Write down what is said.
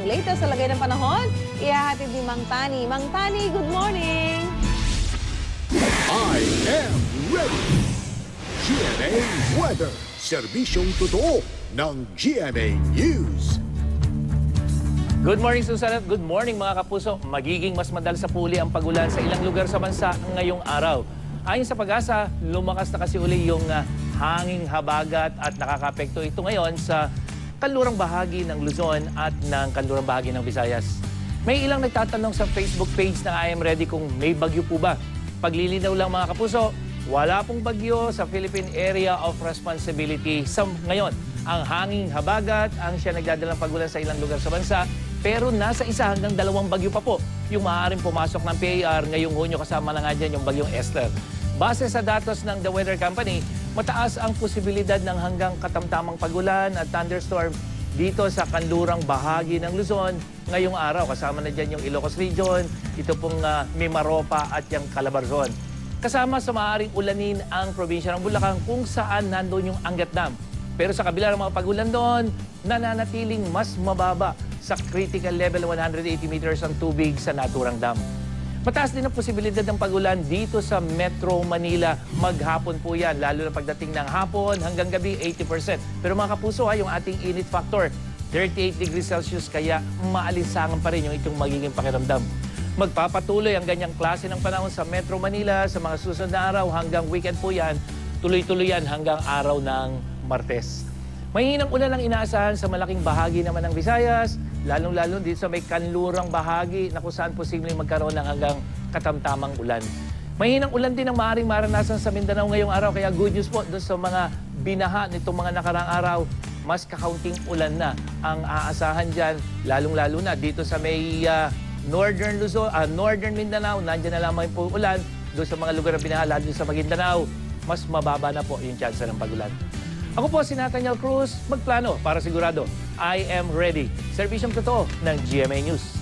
latest sa lagay ng panahon, ihahatid ni Mang Tani. Mang Tani, good morning! I am ready! GMA Weather, serbisyong totoo ng GMA News. Good morning, Susan, at good morning mga kapuso. Magiging mas madalas sa puli ang pagulan sa ilang lugar sa bansa ngayong araw. Ayon sa Pag-asa, lumakas na kasi uli yung hanging habagat at nakakapekto ito ngayon sa kanlurang bahagi ng Luzon at ng kanlurang bahagi ng Visayas. May ilang nagtatanong sa Facebook page ng I Am Ready kung may bagyo po ba. Paglilinaw lang mga kapuso, wala pong bagyo sa Philippine Area of Responsibility. Ngayon, ang hanging habagat ang siya nagdadalang pagulan sa ilang lugar sa bansa, pero nasa 1 hanggang 2 bagyo pa po yung maaaring pumasok ng PAR ngayong Hunyo, kasama na nga dyan yung bagyong Esther. Base sa datos ng The Weather Company, mataas ang posibilidad ng hanggang katamtamang pagulan at thunderstorm dito sa kanlurang bahagi ng Luzon ngayong araw. Kasama na dyan yung Ilocos Region, ito pong Mimaropa at yung Calabarzon. Kasama sa maaaring ulanin ang probinsya ng Bulacan kung saan nandun yung Angat Dam. Pero sa kabila ng mga pagulan doon, nananatiling mas mababa sa critical level 180 meters ang tubig sa naturang dam. Mataas din ang posibilidad ng pagulan dito sa Metro Manila. Maghapon po yan, lalo na pagdating ng hapon hanggang gabi 80%. Pero mga kapuso, yung ating init factor, 38 degrees Celsius, kaya maalinsangan pa rin yung itong magiging pakiramdam. Magpapatuloy ang ganyang klase ng panahon sa Metro Manila sa mga susunod na araw hanggang weekend po yan. Tuloy-tuloy yan hanggang araw ng Martes. Mahihinang ulan ang inaasahan sa malaking bahagi naman ng Visayas, lalong-lalo dito sa may kanlurang bahagi na kung saan posibleng magkaroon ng hanggang katamtamang ulan. Mahihinang ulan din ang maaaring maranasan sa Mindanao ngayong araw, kaya good news po doon sa mga binaha nitong mga nakarang araw. Mas kakaunting ulan na ang aasahan dyan, lalong-lalo na dito sa may Northern Luzon, Northern Mindanao, nandiyan na lamang po ulan. Doon sa mga lugar na binaha, lalo sa Maguindanao, mas mababa na po yung chance ng pagulan. Ako po si Nathaniel Cruz, magplano para sigurado. I am ready. Serbisyong totoo ng GMA News.